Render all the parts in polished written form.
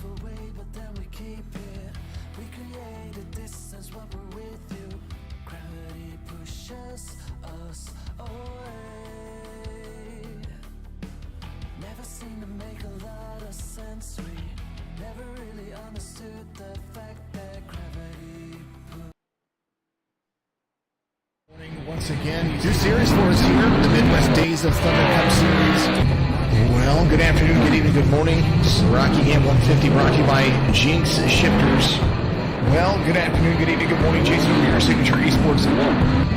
away, but then we keep it. We create a distance when we're with you. Gravity pushes us away. Never seemed to make a lot of sense. We never really understood the fact that gravity Once again, two series for us here, the Midwest Days of Thunder Cup Series. Well, good afternoon, good evening, good morning. This is Rocky Game 150 brought to you by Jinx Shifters. Well, good afternoon, good evening, good morning. Jason over here, Signature Esports.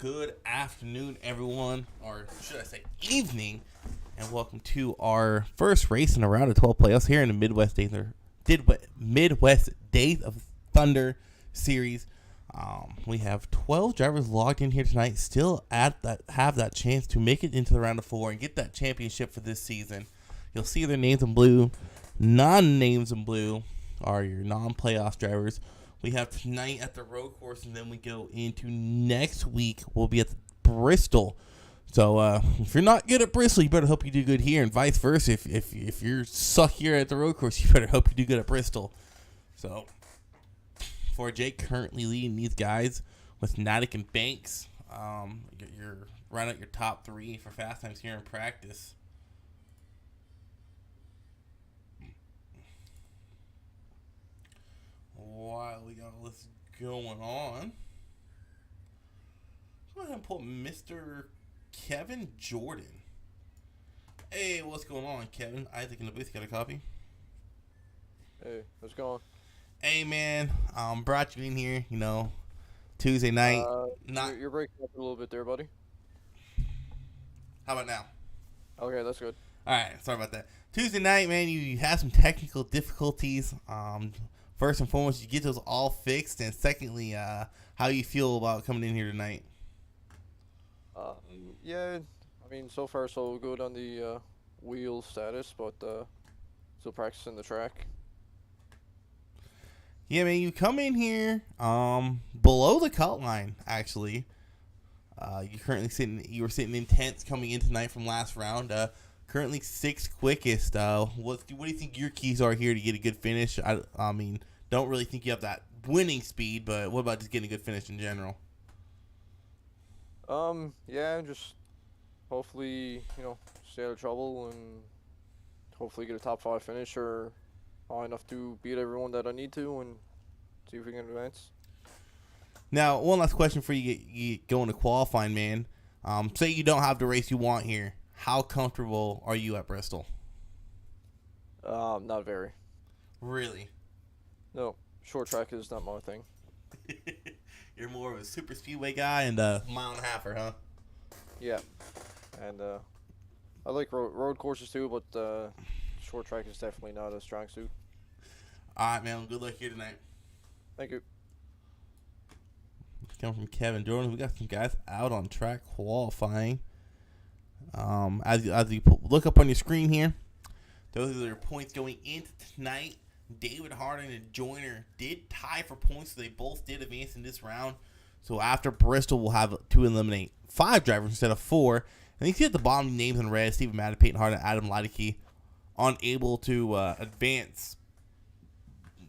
Good afternoon, everyone, or should I say evening, and welcome to our first race in a round of 12 playoffs here in the Midwest Days of Thunder series. We have 12 drivers logged in here tonight, still have that chance to make it into the round of 4 and get that championship for this season. You'll see their names in blue. Non-names in blue are your non-playoff drivers. We have tonight at the road course, and then we go into next week. We'll be at Bristol. So if you're not good at Bristol, you better hope you do good here, and vice versa. If you're suck here at the road course, you better hope you do good at Bristol. So for Jake, currently leading these guys with Natick and Banks. You're right at your top 3 for fast times here in practice. While we got all this going on, go ahead and pull Mr. Kevin Jordan. Hey, what's going on, Kevin? Isaac in the booth, got a copy? Hey, what's going on? Hey, man, brought you in here, Tuesday night. You're breaking up a little bit there, buddy. How about now? Okay, that's good. All right, sorry about that. Tuesday night, man, you had some technical difficulties. First and foremost, you get those all fixed, and secondly, how you feel about coming in here tonight? Yeah, I mean, so far so good on the wheel status, but still practicing the track. Yeah, man, you come in here below the cut line, actually. You were sitting in 10th coming in tonight from last round. Currently 6th quickest. What do you think your keys are here to get a good finish? I mean, don't really think you have that winning speed, but what about just getting a good finish in general? Yeah, just hopefully, stay out of trouble and hopefully get a top 5 finish or high enough to beat everyone that I need to and see if we can advance. Now, one last question for you going to qualifying, man. Say you don't have the race you want here. How comfortable are you at Bristol? Not very. Really? No, short track is not my thing. You're more of a super speedway guy and a mile and a halfer, huh? Yeah, and I like road courses too, but short track is definitely not a strong suit. All right, man. Good luck here tonight. Thank you. Coming from Kevin Jordan, we got some guys out on track qualifying. As you look up on your screen here, those are your points going into tonight. David Harden and Joyner did tie for points, so they both did advance in this round. So after Bristol, we'll have to eliminate 5 drivers instead of 4. And you see at the bottom names in red: Stephen Madden, Peyton Harden, Adam Leideke, unable to advance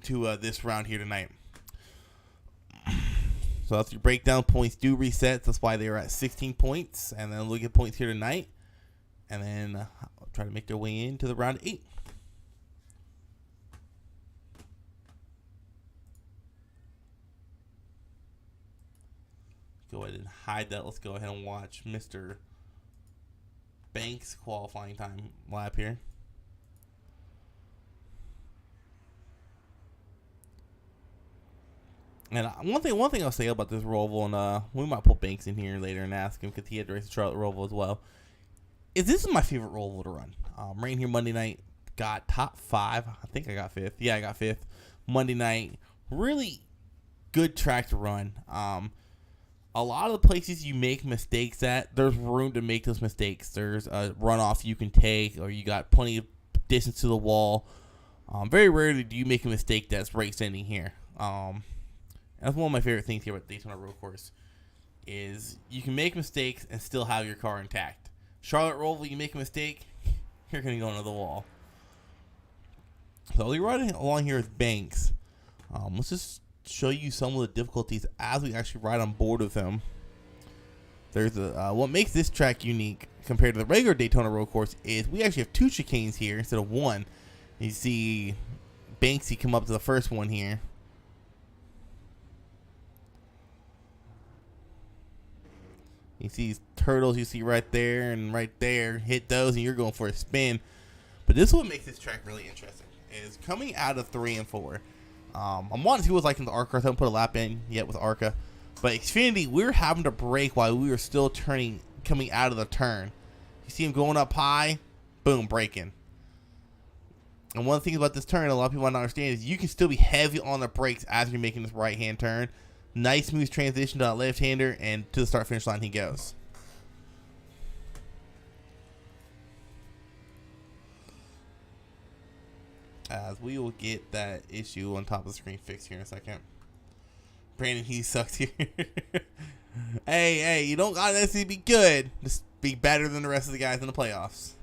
to this round here tonight. So that's your breakdown. Points do reset. That's why they were at 16 points. And then look at points here tonight. And then try to make their way into the round 8. Go ahead and hide that. Let's go ahead and watch Mr. Banks' qualifying time lap here. And one thing I'll say about this Roval, and we might put Banks in here later and ask him because he had to race the Charlotte Roval as well, is this is my favorite Roval to run. Ran here Monday night, got top 5. I think I got 5th. Yeah, I got 5th. Monday night, really good track to run. A lot of the places you make mistakes at, there's room to make those mistakes. There's a runoff you can take, or you got plenty of distance to the wall. Very rarely do you make a mistake that's race ending here. That's one of my favorite things here about Daytona Road Course, is you can make mistakes and still have your car intact. Charlotte Roval, you make a mistake, you're going to go into the wall. So we're riding along here with Banks. Let's just show you some of the difficulties as we actually ride on board with him. There's what makes this track unique compared to the regular Daytona Road Course is we actually have 2 chicanes here instead of 1. You see Banksy come up to the first one here. You see these turtles you see right there and right there. Hit those and you're going for a spin. But this is what makes this track really interesting, is coming out of 3 and 4. I'm wanting to see what it's like in the Arca. I haven't put a lap in yet with Arca. But Xfinity, we're having to brake while we were still coming out of the turn. You see him going up high, boom, braking. And one of the things about this turn a lot of people might not understand is you can still be heavy on the brakes as you're making this right-hand turn. Nice smooth transition to that left-hander, and to the start-finish line he goes. As we will get that issue on top of the screen fixed here in a second. Brandon Hughes sucks here. hey, you don't gotta necessarily be good. Just be better than the rest of the guys in the playoffs.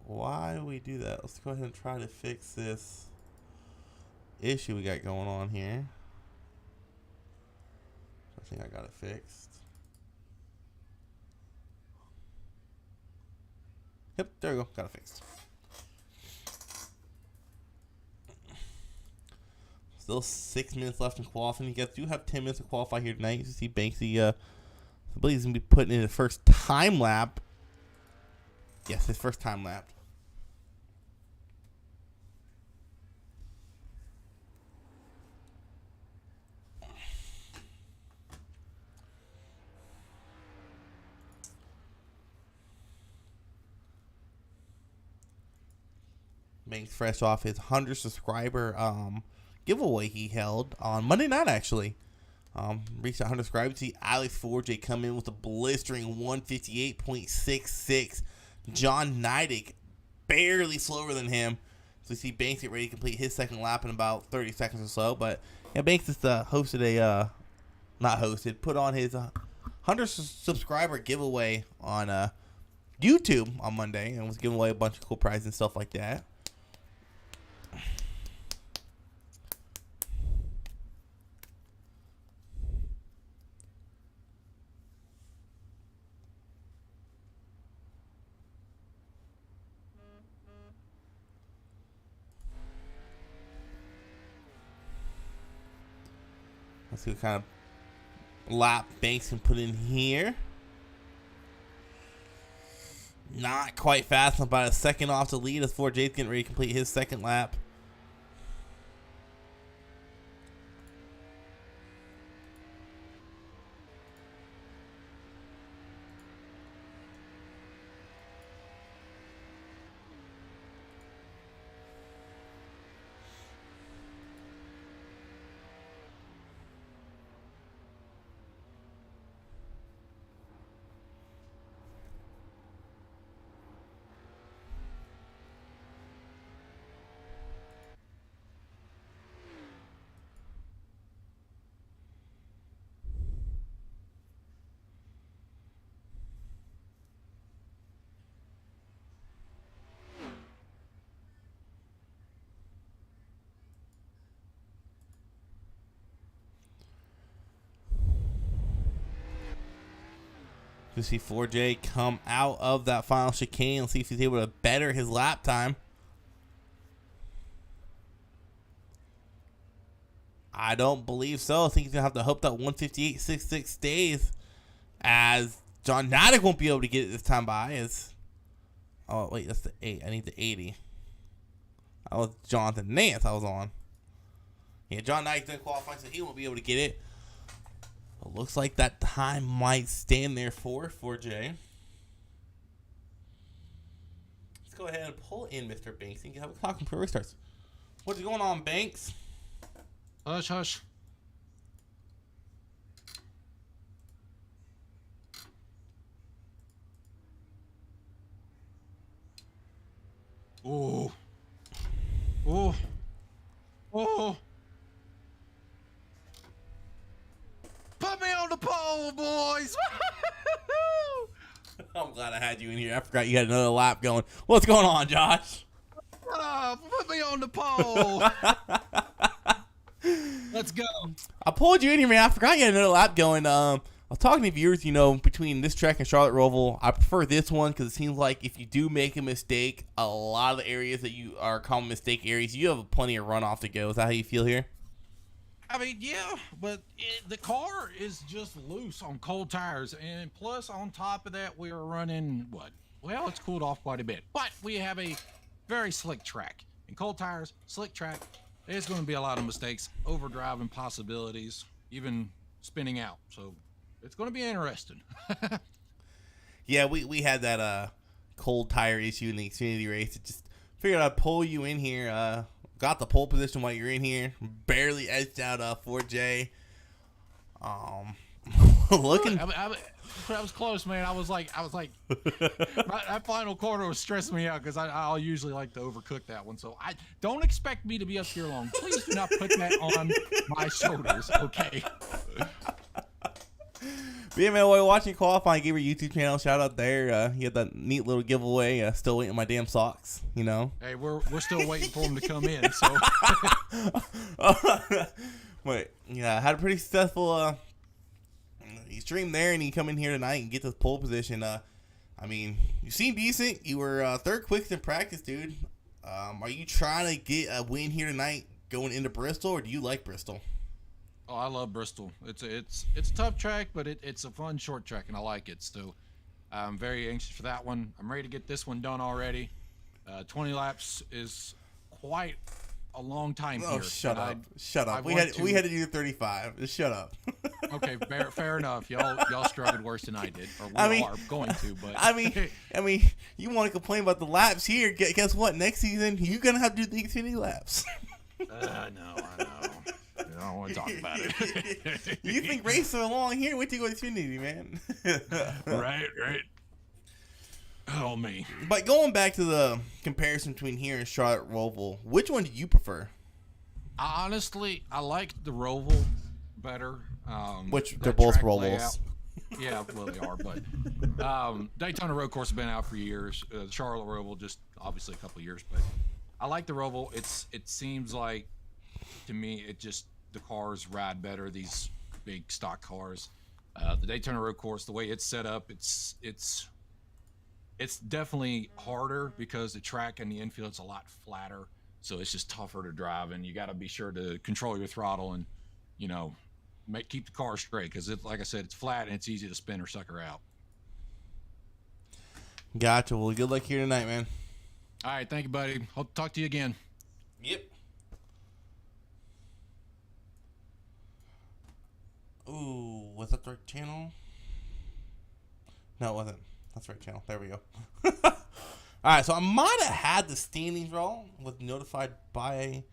Why do we do that? Let's go ahead and try to fix this issue we got going on here. I think I got it fixed. Yep, there we go. Got it fixed. Still 6 minutes left in qualifying. You guys do have 10 minutes to qualify here tonight. You see Banksy, I believe he's going to be putting in his first time lap. Yes, his first time lap. Banks fresh off his 100 subscriber giveaway he held on Monday night, actually. Reached 100 subscribers. See Alex Forge come in with a blistering 158.66. John Neidig barely slower than him. So we see Banks get ready to complete his second lap in about 30 seconds or so. But yeah, Banks just put on his 100 subscriber giveaway on YouTube on Monday and was giving away a bunch of cool prizes and stuff like that. Let's see what kind of lap Banks can put in here. Not quite fast enough, about a second off the lead as 4J's getting ready to complete his second lap. You see 4J come out of that final chicane. Let's see if he's able to better his lap time. I don't believe so. I think he's going to have to hope that 158.66 stays, as John Natick won't be able to get it this time by. Oh, wait, that's the 8. I need the 80. That was Jonathan Nance I was on. Yeah, John Natick didn't qualify, so he won't be able to get it. It looks like that time might stand there for 4J. Let's go ahead and pull in Mr. Banks and have a talk before it starts. What's going on, Banks? Hush, hush. Oh. Oh. Oh. Put me on the pole, boys. I'm glad I had you in here. I forgot you had another lap going. What's going on, Josh? Put me on the pole. Let's go. I pulled you in here, man. I forgot you had another lap going. I was talking to viewers, between this track and Charlotte Roval. I prefer this one because it seems like if you do make a mistake, a lot of the areas that you are common mistake areas, you have plenty of runoff to go. Is that how you feel here? I mean, yeah, but the car is just loose on cold tires. And plus, on top of that, we are running what? Well, it's cooled off quite a bit. But we have a very slick track. And cold tires, slick track, there's going to be a lot of mistakes, overdriving possibilities, even spinning out. So it's going to be interesting. Yeah, we had that cold tire issue in the Xfinity race. It just figured I'd pull you in here. Got the pole position while you're in here. Barely edged out 4J. Looking. I was close, man. I was like, that final corner was stressing me out because I'll usually like to overcook that one. So I don't expect me to be up here long. Please do not put that on my shoulders, okay? Yeah, man, while watching qualifying, give your YouTube channel a shout out there. You had that neat little giveaway. Still waiting on my damn socks, Hey, we're still waiting for them to come in. So, wait, yeah, had a pretty successful stream there, and you come in here tonight and get this pole position. I mean, you seem decent. You were third quickest in practice, dude. Are you trying to get a win here tonight going into Bristol, or do you like Bristol? oh, I love Bristol. It's a tough track, but it's a fun short track, and I like it. So I'm very anxious for that one. I'm ready to get this one done already. 20 laps is quite a long time here. Oh, shut up. Shut up. We had to do 35. Just shut up. Okay, fair enough. Y'all struggled worse than I did, or are going to. But I mean, you want to complain about the laps here? Guess what? Next season, you're gonna have to do the Xfinity laps. I know. I don't want to talk about it. You think races are long here? Wait till you go to Xfinity, man. Right. Oh, me. But going back to the comparison between here and Charlotte Roval, which one do you prefer? Honestly, I like the Roval better. Which they're both Rovals. Yeah, well, they are. But Daytona Road Course has been out for years. Charlotte Roval just obviously a couple of years. But I like the Roval. It seems like, to me, the cars ride better, these big stock cars. The Daytona Road Course, the way it's set up, it's definitely harder because the track and the infield's a lot flatter, so it's just tougher to drive, and you got to be sure to control your throttle and keep the car straight, because like I said, it's flat and it's easy to spin or sucker out. Gotcha. Well, good luck here tonight, man. All right, thank you, buddy. Hope to talk to you again. Yep. Ooh, was that the right channel? No, it wasn't. That's the right channel. There we go. All right, so I might have had the standings wrong. Was notified by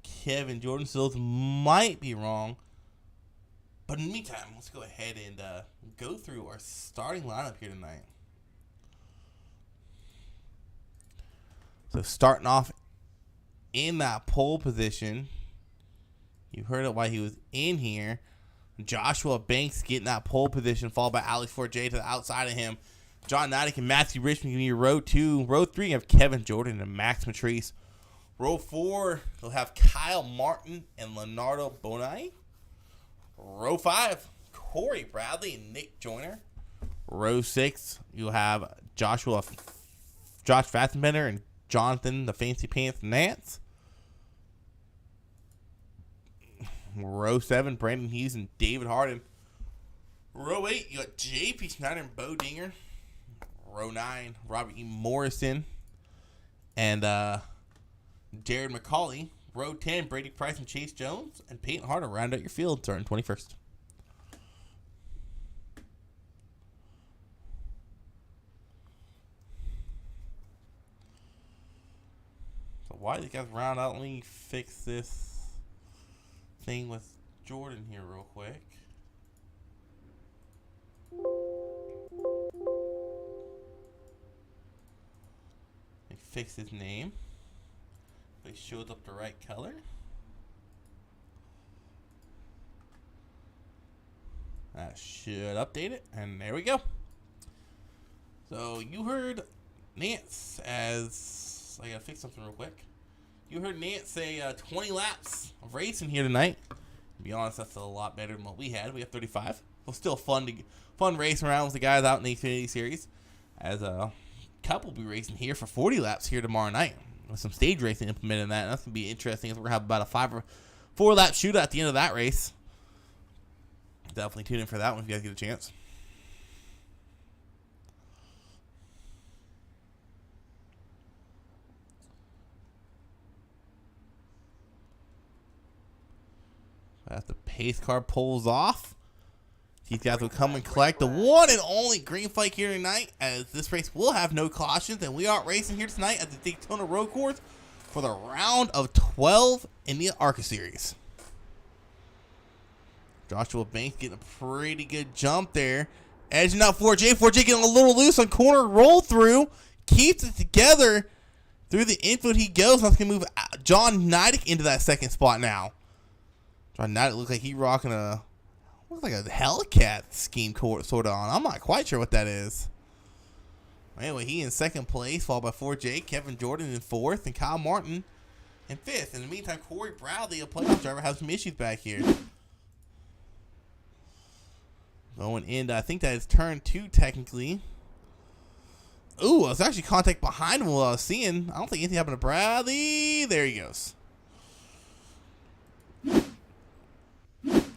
Kevin Jordan, so those might be wrong. But in the meantime, let's go ahead and go through our starting lineup here tonight. So starting off in that pole position, you heard it while he was in here. Joshua Banks getting that pole position, followed by Alex 4J to the outside of him. John Natick and Matthew Richmond giving you row 2. Row 3, you have Kevin Jordan and Max Matrice. Row 4, you'll have Kyle Martin and Leonardo Bonai. Row 5, Corey Bradley and Nick Joyner. Row 6, you have Josh Fattenbender and Jonathan the Fancy Pants Nance. Row 7, Brandon Hughes and David Harden. Row 8, you got J.P. Snyder and Bo Dinger. Row 9, Robert E. Morrison and Jared McCauley. Row 10, Brady Price and Chase Jones. And Peyton Harder round out your field starting 21st. So why do you guys round out? Let me fix this thing with Jordan here real quick. Fix his name. He shows up the right color. That should update it, and there we go. So you heard Nance as I gotta fix something real quick. You heard Nance say 20 laps of racing here tonight. To be honest, that's a lot better than what we had. We have 35. Well, still fun racing around with the guys out in the Xfinity Series. As couple will be racing here for 40 laps here tomorrow night with some stage racing implemented in that. And that's going to be interesting as we're going to have about a 4 lap shootout at the end of that race. Definitely tune in for that one if you guys get a chance. As the pace car pulls off, these guys will come and collect the one and only green flag here tonight, as this race will have no cautions, and we are racing here tonight at the Daytona Road Course for the round of 12 in the ARCA Series. Joshua Banks getting a pretty good jump there. Edging out 4J. 4J getting a little loose on corner roll through. Keeps it together. Through the infield he goes. Now he's going to move John Nidek into that second spot now. John Nidek looks like he's rocking looks like a Hellcat scheme sort of on. I'm not quite sure what that is. Anyway, he in second place, followed by 4J, Kevin Jordan in fourth, and Kyle Martin in fifth. In the meantime, Corey Bradley, a playoff driver, has some issues back here. Going into, I think that is turn 2 technically. Ooh, it's actually contact behind him while I was seeing. I don't think anything happened to Bradley. There he goes.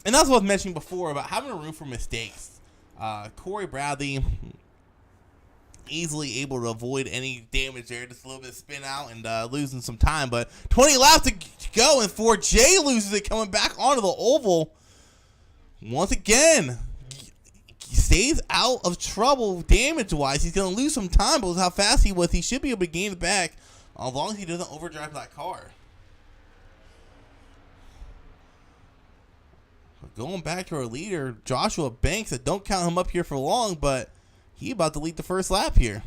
And that's what I was mentioning before about having a room for mistakes. Corey Bradley easily able to avoid any damage there. Just a little bit of spin out and losing some time. But 20 laps to go, and 4J loses it coming back onto the oval. Once again, he stays out of trouble damage-wise. He's going to lose some time, but with how fast he was, he should be able to gain it back as long as he doesn't overdrive that car. Going back to our leader, Joshua Banks. I don't count him up here for long, but he about to lead the first lap here.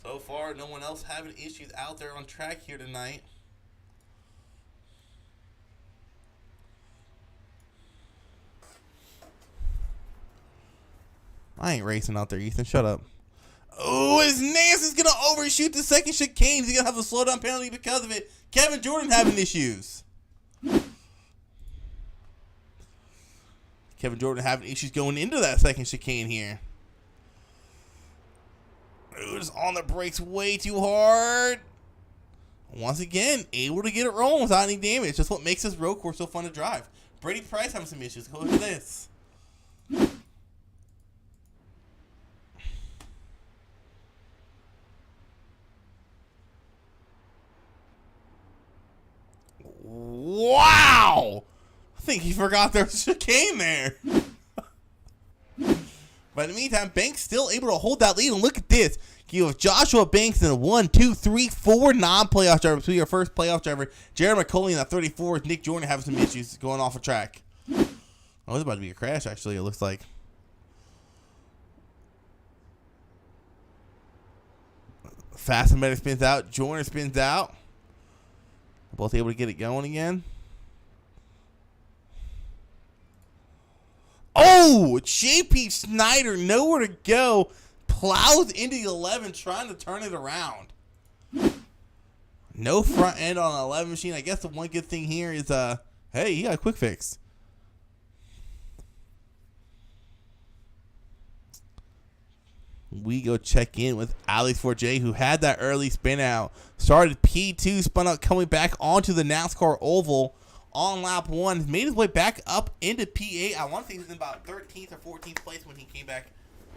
So far, no one else having issues out there on track here tonight. I ain't racing out there, Ethan. Shut up. Oh, his Nance is going to overshoot the second chicane. He's going to have a slowdown penalty because of it. Kevin Jordan having issues. Kevin Jordan having issues going into that second chicane here. Ooh, just on the brakes way too hard. Once again, able to get it rolling without any damage. That's what makes this road course so fun to drive. Brady Price having some issues. Look at this. Wow! I think he forgot there was a chicane there. But in the meantime, Banks still able to hold that lead. And look at this. You have Joshua Banks in 1, 2, 3, 4 non-playoff drivers. So your first playoff driver, Jared McCauley in that 34th. Nick Jordan having some issues going off a track. Oh, it's about to be a crash, actually, it looks like. Fast and Better spins out. Jordan spins out. Both able to get it going again. Oh, JP Snyder, nowhere to go. Plows into the 11, trying to turn it around. No front end on an 11 machine. I guess the one good thing here is, hey, he got a quick fix. We go check in with Alex 4J, who had that early spin out. Started P2, spun out, coming back onto the NASCAR oval on lap 1. Made his way back up into P8. I want to say he was in about 13th or 14th place when he came back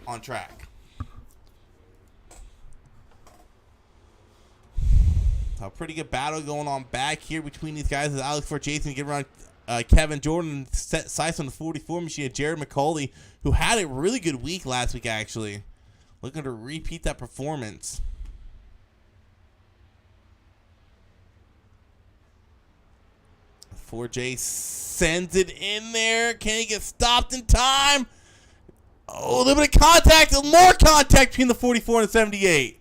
on track. A pretty good battle going on back here between these guys as Alex 4J can get around Kevin Jordan, set sights on the 44 machine of Jared McCauley, who had a really good week last week, actually. Looking to repeat that performance. .4J sends it in there. Can he get stopped in time? Oh, a little bit of contact. More contact between the 44 and the 78.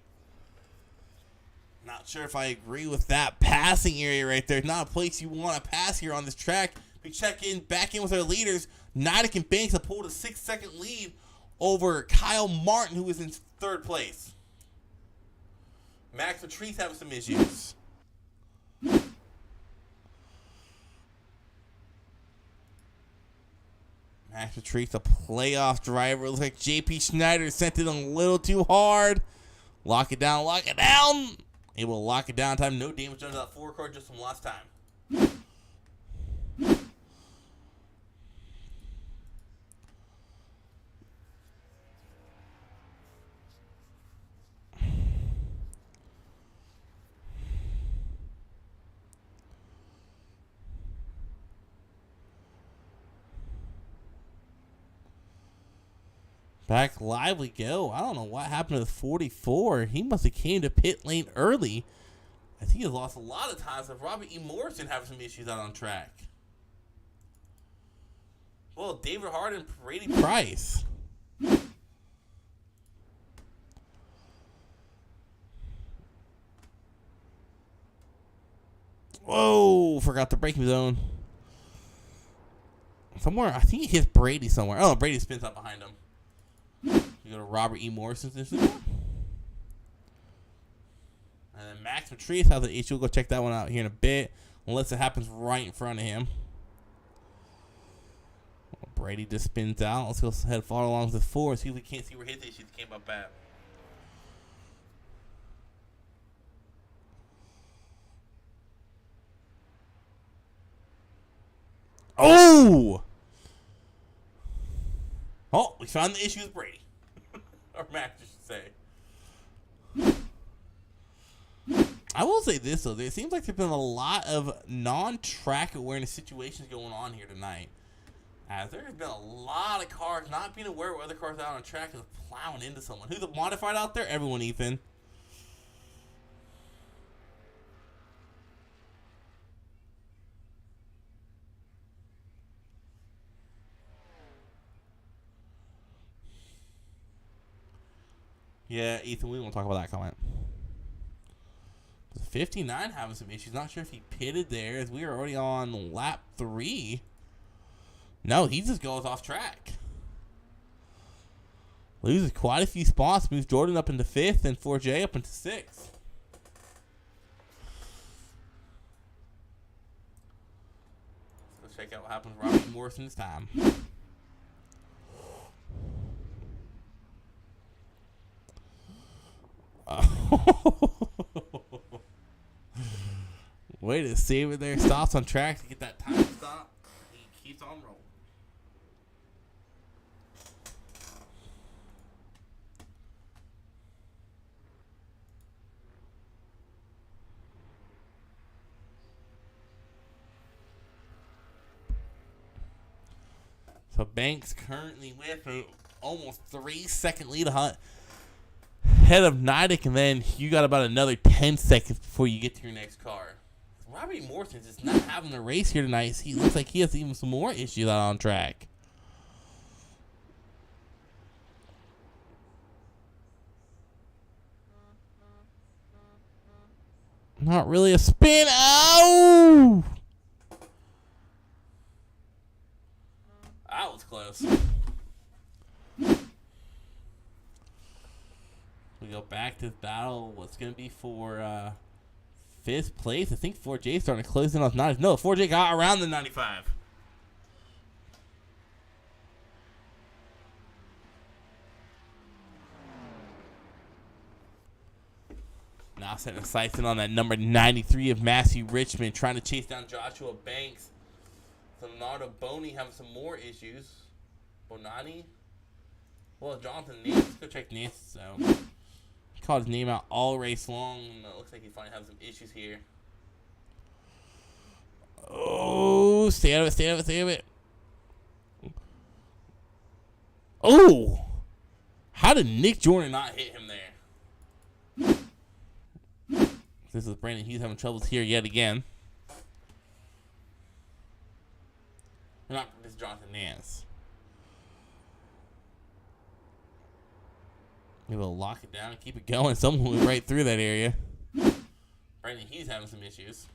Not sure if I agree with that passing area right there. Not a place you want to pass here on this track. We check in, back in with our leaders. Nidek and Banks have pulled a 6-second lead over Kyle Martin, who is in 3rd place. Max Patrice having some issues. Max Patrice, a playoff driver. Looks like JP Schneider sent it a little too hard. Lock it down, lock it down. Able to lock it down in time. No damage done to that forward car just from last time. Back live we go. I don't know what happened to the 44. He must have came to pit lane early. I think he lost a lot of times with Robert E. Morrison having some issues out on track. Well, David Hart and Brady Price. Whoa, forgot the braking zone. Somewhere, I think he hits Brady somewhere. Oh, Brady spins up behind him. You go to Robert E. Morrison's Instagram. And then Max Patrice has an issue. We'll go check that one out here in a bit. Unless it happens right in front of him. Well, Brady just spins out. Let's go ahead and follow along with the 4 and see if we can't see where his issues came up at. Oh! Oh, we found the issue with Brady. Or Max, I should say. I will say this, though. It seems like there's been a lot of non-track awareness situations going on here tonight. As there's been a lot of cars not being aware of other cars out on track and plowing into someone. Who's modified out there? Everyone, Ethan. Yeah, Ethan, we won't talk about that comment. 59 having some issues. Not sure if he pitted there as we are already on lap 3. No, he just goes off track. Loses quite a few spots. Moves Jordan up into 5th and 4J up into 6th. Let's check out what happens to Robert Morrison this time. Way to save it there. Stops on track to get that time stop. He keeps on rolling. So Banks currently with a almost 3-second lead ahead of Nidek, and then you got about another 10 seconds before you get to your next car. Robbie Morrison's just not having a race here tonight. He looks like he has even some more issues out on track. Not really a spin. Oh! That was close. We go back to the battle. What's going to be for 5th place. I think 4J starting to close in on 90. No, 4J got around the 95. Now setting sights in on that number 93 of Massey Richmond, trying to chase down Joshua Banks. Leonardo Boney having some more issues. Bonani? Well, Jonathan Nance. Let's go check Nance out. He called his name out all race long. Looks like he finally has some issues here. Oh, stay out of it, stay out of it, stay out of it. Oh! How did Nick Jordan not hit him there? This is Brandon Hughes having troubles here yet again. Not this is Jonathan Nance. Maybe we'll lock it down and keep it going. Someone will right through that area. Brandon Hughes having some issues.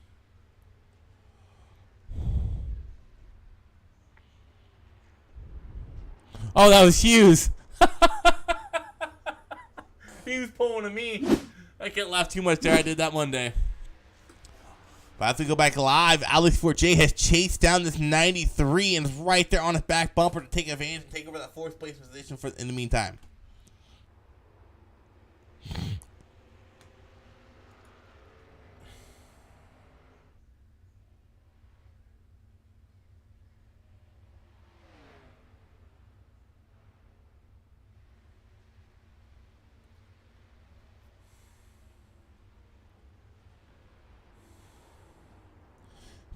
Oh, that was Hughes. He was pulling to me. I can't laugh too much there. I did that Monday. But as we go back live, Alex 4J has chased down this 93 and is right there on his back bumper to take advantage and take over that 4th place position for in the meantime.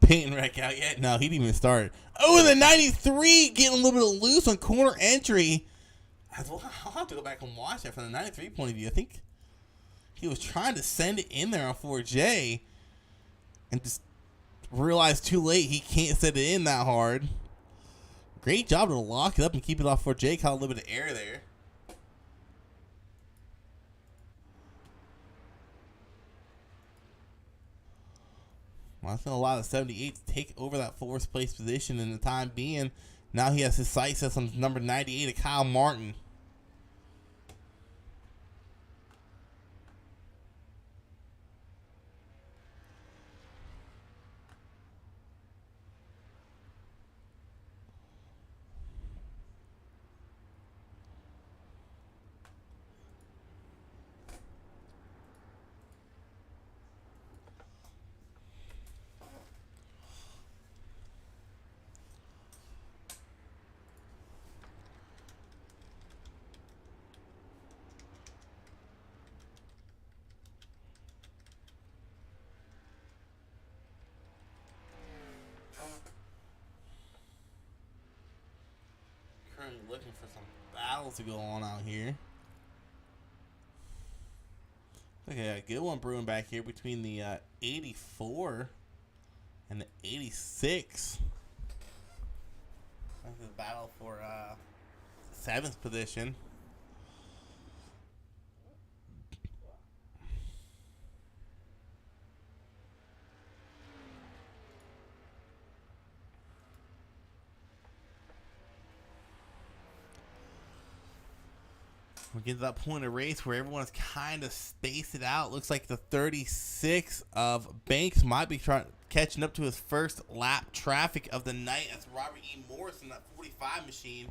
Peyton wreck out yet? No, he didn't even start. Oh, and the 93 getting a little bit of loose on corner entry. I'll have to go back and watch that from the 93 point of view. I think he was trying to send it in there on 4J and just realized too late he can't set it in that hard. Great job to lock it up and keep it off 4J. Caught a little bit of air there. Well, that's going to allow the 78 to take over that 4th place position in the time being. Now he has his sights set on number 98 of Kyle Martin. Looking for some battles to go on out here. Okay, a good one brewing back here between the 84 and the 86. That's the battle for 7th position. We're getting to that point of race where everyone's kind of spaced it out. Looks like the 36 of Banks might be catching up to his first lap traffic of the night as Robert E. Morris in that 45 machine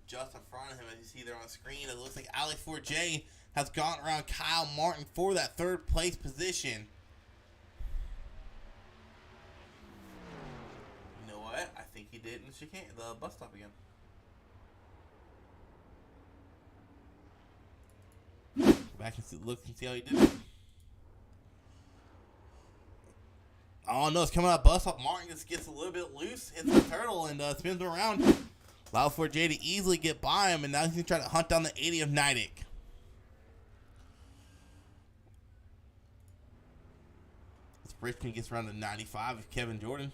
just in front of him, as you see there on the screen. It looks like Alex 4J has gone around Kyle Martin for that 3rd place position. You know what? I think he did in the bus stop again. Back and look and see how he did it. Oh no, it's coming out bus stop. Martin just gets a little bit loose, hits the turtle, and spins him around. Allow 4J to easily get by him, and now he's going to try to hunt down the 80 of Nidic. As Richmond gets around to 95 of Kevin Jordan.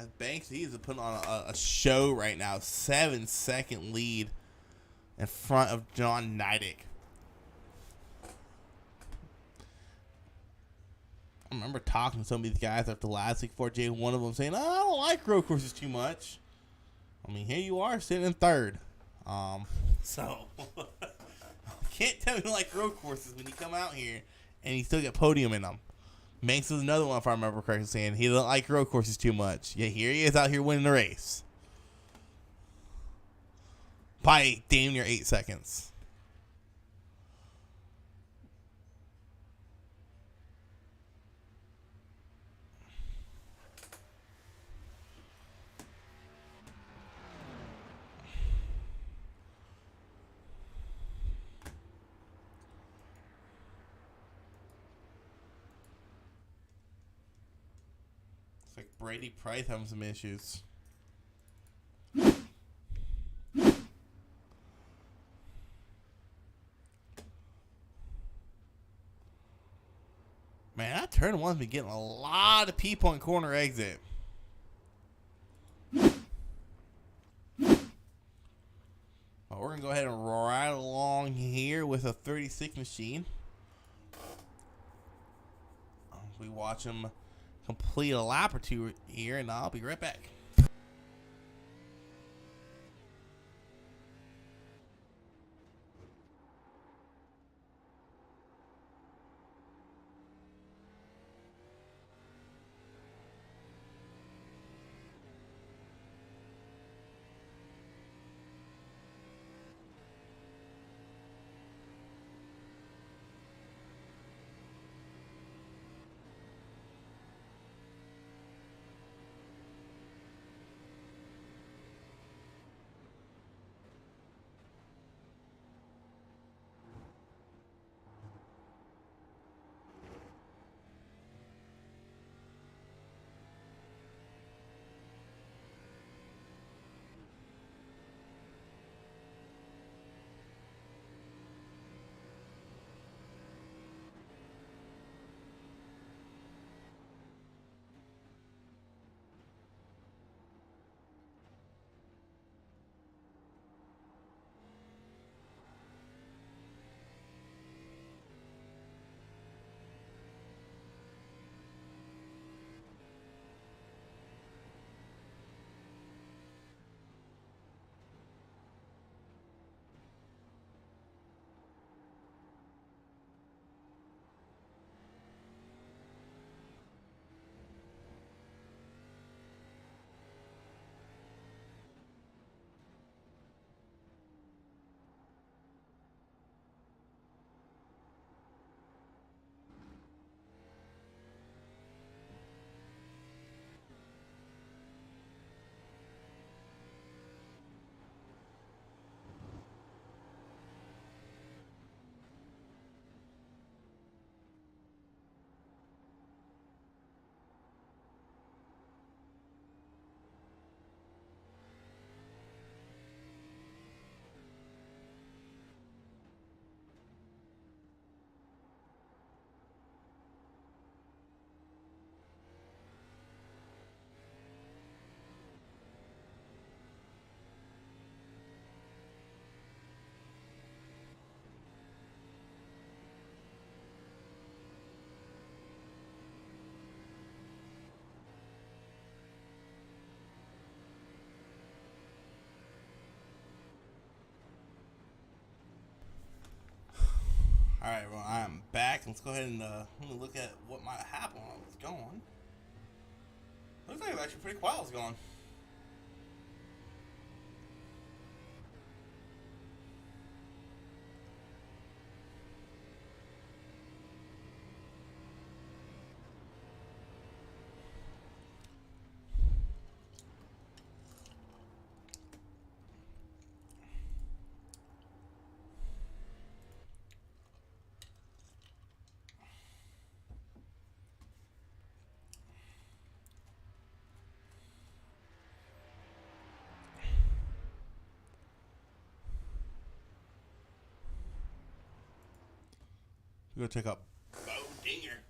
And Banks, he's putting on a show right now. 7-second lead in front of John Neidick. I remember talking to some of these guys after last week 4J, one of them saying, I don't like road courses too much. I mean, here you are sitting in third. So, can't tell me you like road courses when you come out here and you still get podium in them. Banks was another one, if I remember correctly, saying he doesn't like road courses too much. Yeah, here he is out here winning the race. By damn near 8 seconds. It's like Brady Price having some issues. Man, that turn one's been getting a lot of people on corner exit. Well, we're going to go ahead and ride along here with a 36 machine. We watch him complete a lap or two here, and I'll be right back. Alright, well, I'm back. Let's go ahead and look at what might happen while I was gone. Looks like it was actually pretty quiet while I was gone. We're going to take up Bo Dinger.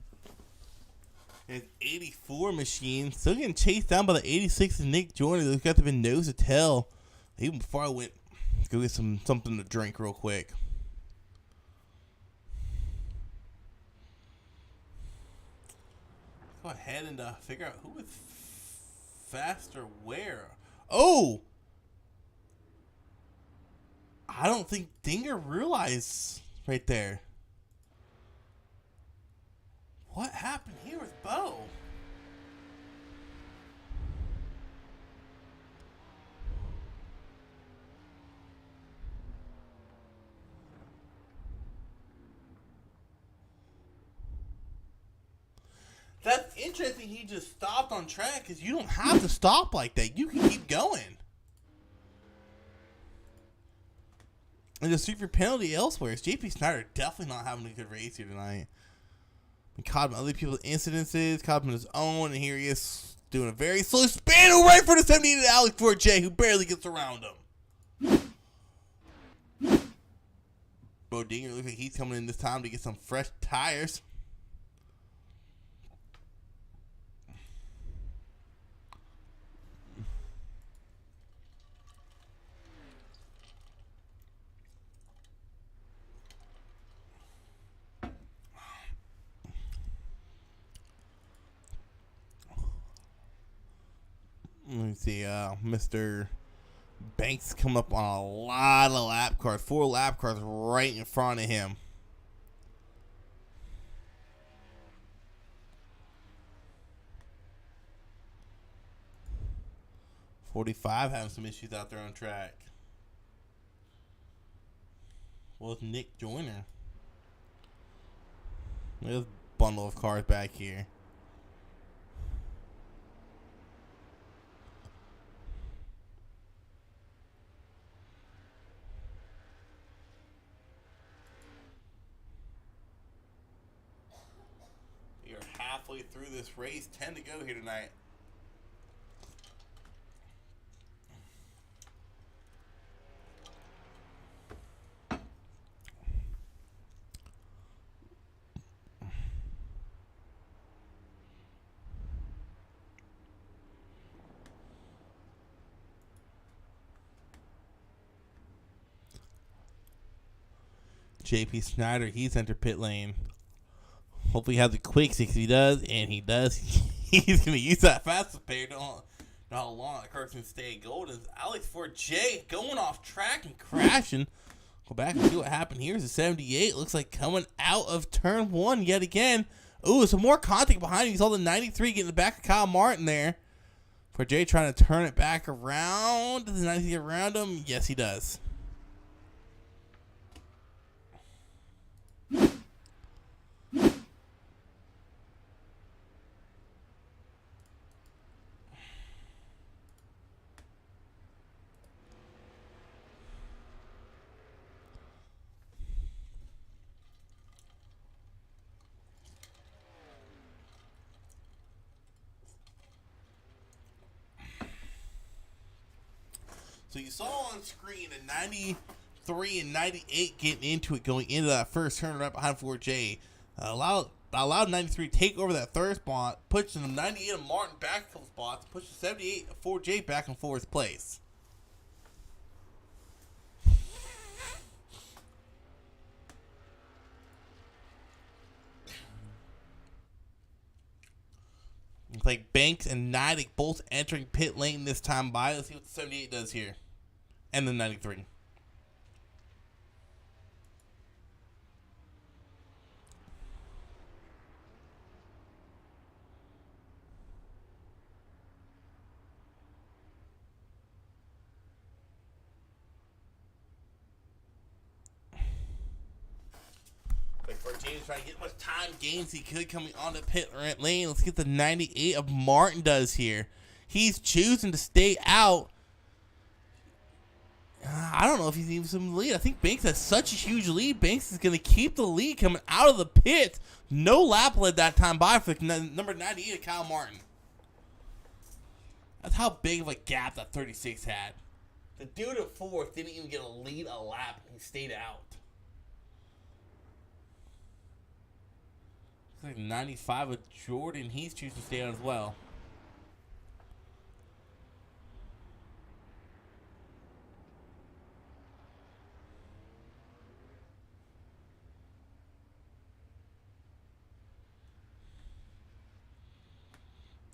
And his 84 machine still getting chased down by the 86 and Nick Joyner. Those guys have been nose to tail. Even before I went, let's go get something to drink real quick. Go ahead and figure out who is faster where. Oh! I don't think Dinger realized right there. What happened here with Bo? That's interesting. He just stopped on track because you don't have to stop like that. You can keep going. And just sweep your penalty elsewhere. JP Snyder definitely not having a good race here tonight. He caught him other people's incidences, caught him in his own, and here he is doing a very slow spin right for the 78 Alex 4J, who barely gets around him. Bo Dinger looks like he's coming in this time to get some fresh tires. Let me see, Mr. Banks come up on a lot of lap cars. 4 lap cars right in front of him. .45 having some issues out there on track. Well, it's Nick Joyner. There's a bundle of cars back here. Halfway through this race, 10 to go here tonight. JP Snyder, he's entered pit lane. Hopefully he has a quick 6. He does, and he does. He's going to use that fastest pair. Don't know how long that car's going to stay golden. Alex 4J going off track and crashing. Go back and see what happened. Here's the 78. Looks like coming out of turn 1 yet again. Ooh, some more contact behind him. You saw the 93 getting the back of Kyle Martin there. 4J trying to turn it back around. Does the 93 get around him? Yes, he does. So you saw on screen a 93 and 98 getting into it going into that first turn right behind 4J. Allowed 93 to take over that third spot, pushing the 98 of Martin back a couple spots, pushing 78 of 4J back in 4th place. It's like Banks and Nidek both entering pit lane this time by. Let's see what the 78 does here. And the 93. Like for James trying to get as much time gains he could coming on the pit lane. Let's get the 98 of Martin does here. He's choosing to stay out. I don't know if he's even some lead. I think Banks has such a huge lead. Banks is going to keep the lead coming out of the pit. No lap led that time by for number 98 of Kyle Martin. That's how big of a gap that 36 had. The dude at 4th didn't even get a lead a lap. He stayed out. like 95 with Jordan. He's choosing to stay on as well.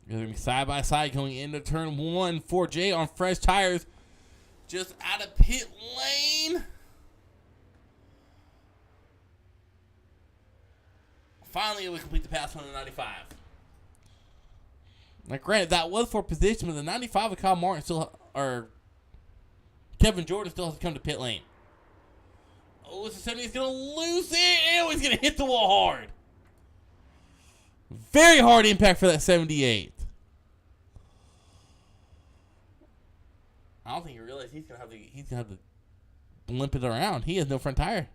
They're going to be side by side going into turn 1. 4J on fresh tires. Just out of pit lane. Finally, able to complete the pass on the 95. Now, granted, that was for position, but the 95 of Kyle Martin still, or Kevin Jordan still has to come to pit lane. Oh, it's the 70. He's going to lose it. And he's going to hit the wall hard. Very hard impact for that 78. I don't think he realized he's gonna have to limp it around. He has no front tire.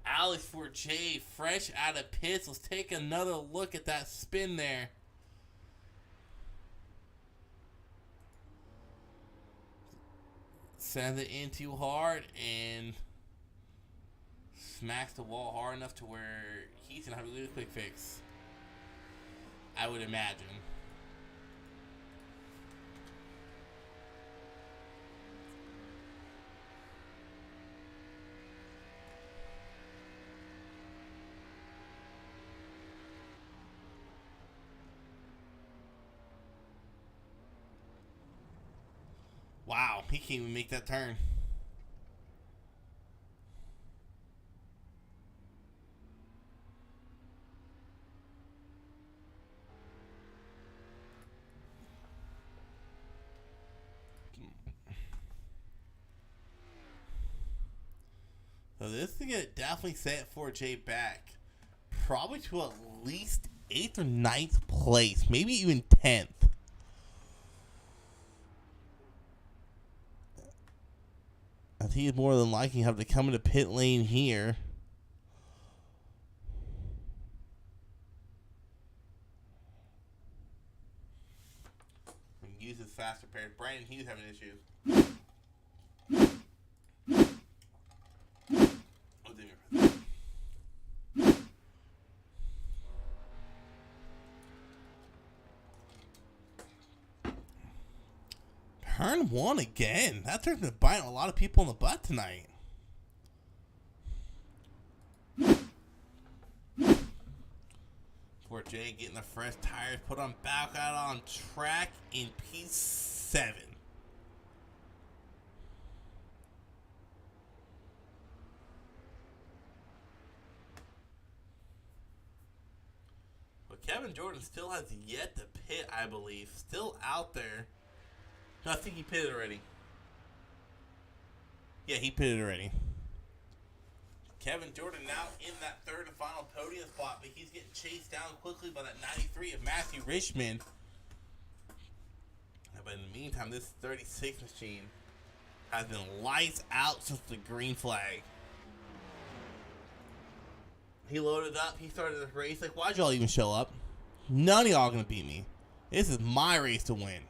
Alex 4J, fresh out of pits. Let's take another look at that spin there. Sends it in too hard and smacks the wall hard enough to where he's gonna have to do a quick fix, I would imagine. Wow, he can't even make that turn. So this is going to definitely set 4J back probably to at least 8th or 9th place, maybe even 10th. I think he's more than likely have to come into pit lane here. And use his faster pair. Brandon Hughes having issues. Turn 1 again. That turn's been biting a lot of people in the butt tonight. Poor Jay getting the fresh tires put on back out on track in P7. But Kevin Jordan still has yet to pit, I believe. Still out there. No, I think he pitted already. Yeah, he pitted already. Kevin Jordan now in that third and final podium spot, but he's getting chased down quickly by that 93 of Matthew Richmond. But in the meantime, this 36 machine has been lights out since the green flag. He loaded up. He started the race. Like, why'd y'all even show up? None of y'all are going to beat me. This is my race to win.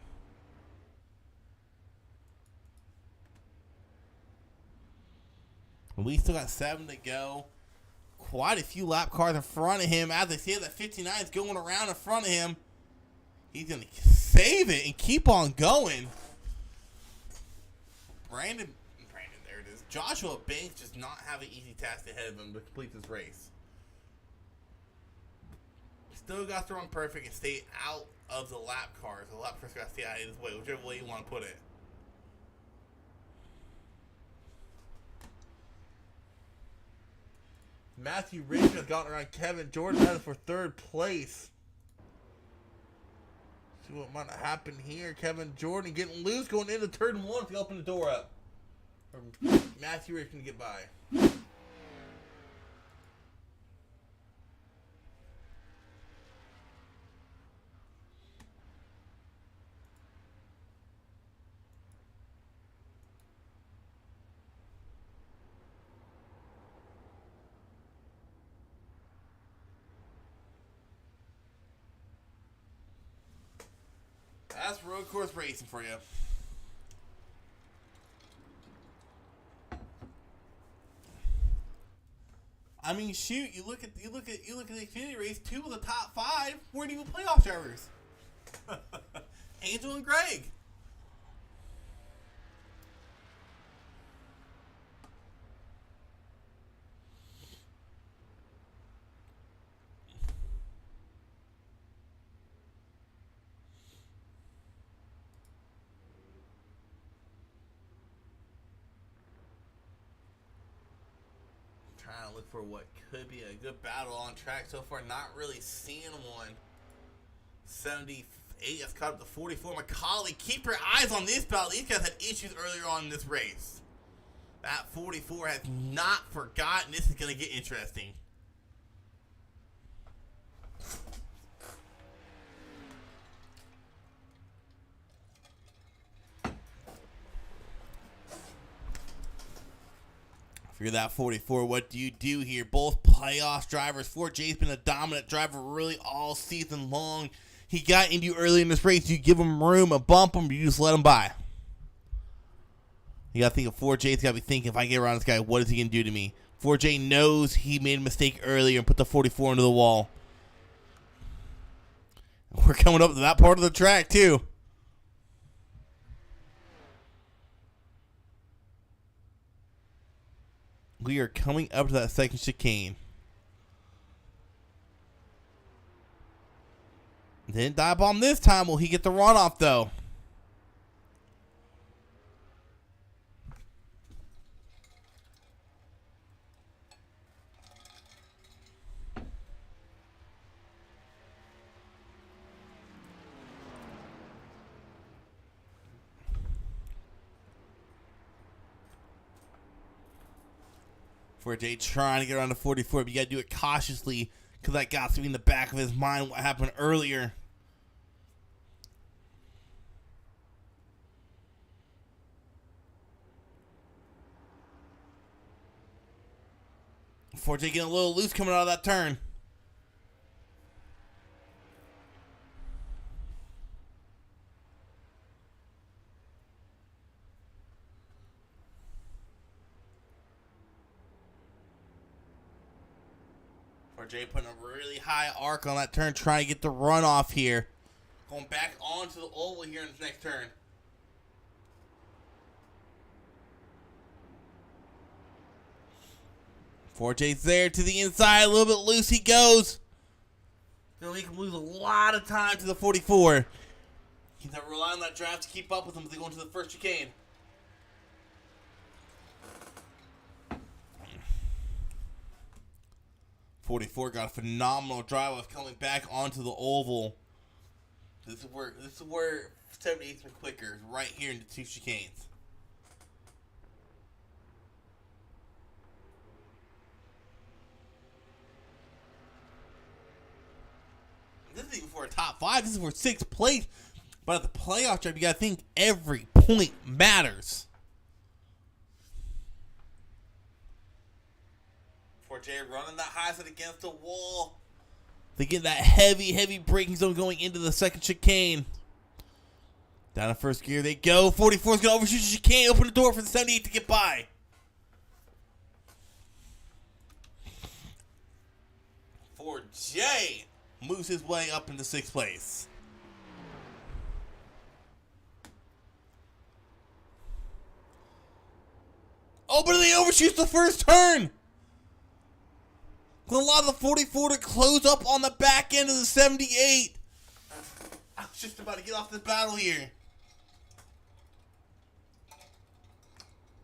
We still got 7 to go. Quite a few lap cars in front of him. As they see that 59 is going around in front of him. He's going to save it and keep on going. Brandon, there it is. Joshua Banks does not have an easy task ahead of him to complete this race. Still got to run perfect and stay out of the lap cars. The lap cars got to stay out of his way, whichever way you want to put it. Matthew Richmond has gotten around Kevin Jordan out for 3rd place. See what might happen here. Kevin Jordan getting loose going into turn 1 to open the door up. Or Matthew Richmond to get by. That's road course racing for you. I mean, shoot, you look at the Xfinity race, 2 of the top 5 weren't even playoff drivers. Angel and Greg. Trying to look for what could be a good battle on track so far. Not really seeing one. 78 has caught up to 44. McCauley, keep your eyes on this battle. These guys had issues earlier on in this race. That 44 has not forgotten. This is going to get interesting. For that 44, what do you do here? Both playoff drivers. 4J's been a dominant driver really all season long. He got into you early in this race. You give him room, a bump him, you just let him by. You got to think of 4J's got to be thinking, if I get around this guy, what is he going to do to me? 4J knows he made a mistake earlier and put the 44 into the wall. We're coming up to that part of the track, too. We are coming up to that second chicane. Didn't dive bomb this time. Will he get the runoff, though? For Jay trying to get around to 44, but you got to do it cautiously because that got to be in the back of his mind what happened earlier. For Jay getting a little loose coming out of that turn. Jay putting a really high arc on that turn, trying to get the run off here. Going back onto the oval here in this next turn. Jay's there to the inside, a little bit loose he goes. Gonna make him lose a lot of time to the 44. He's not relying on that draft to keep up with him as they go into the first chicane. 44 got a phenomenal drive of coming back onto the oval. This is where 78's been quicker, right here in the 2 chicanes. This is even for a top 5. This is for 6th place. But at the playoff drive, you gotta think every point matters. Jay running that high side against the wall. They get that heavy braking zone going into the second chicane. Down in first gear they go. 44 is going to overshoot the chicane. Open the door for the 78 to get by. Jay moves his way up into 6th place. Oh, but he overshoots the first turn. A lot of the 44 to close up on the back end of the 78. I was just about to get off this battle here.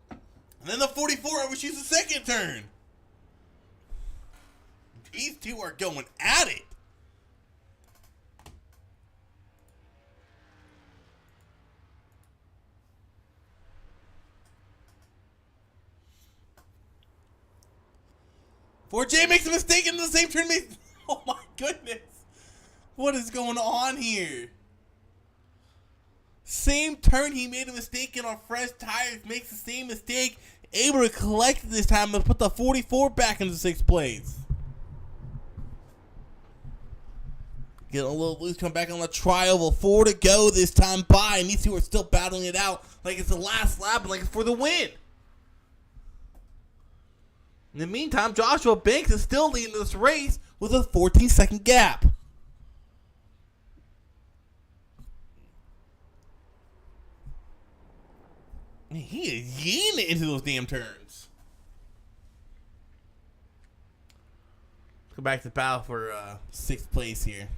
And then the 44 overshoots the second turn. These two are going at it. Jay makes a mistake in the same turn. Oh my goodness. What is going on here? Same turn he made a mistake in on fresh tires. Makes the same mistake. Able to collect it this time and put the 44 back into 6th place. Getting a little loose. Come back on the tri-oval. 4 to go this time by. And these two are still battling it out like it's the last lap and like it's for the win. In the meantime, Joshua Banks is still leading this race with a 14-second gap. Man, he is yeeting it into those damn turns. Let's go back to the battle for 6th place here.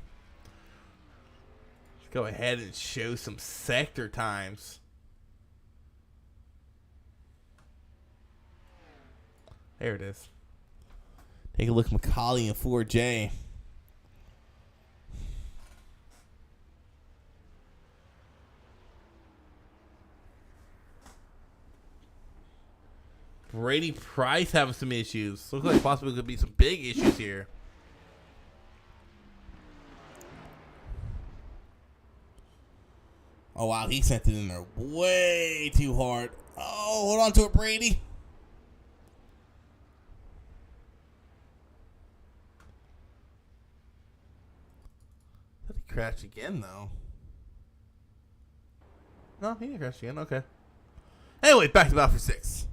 Let's go ahead and show some sector times. There it is. Take a look at McCauley and 4J. Brady Price having some issues. Looks like possibly could be some big issues here. Oh, wow. He sent it in there way too hard. Oh, hold on to it, Brady. Did he crash again, though? No, he didn't crash again. Okay. Anyway, back to battle for 6.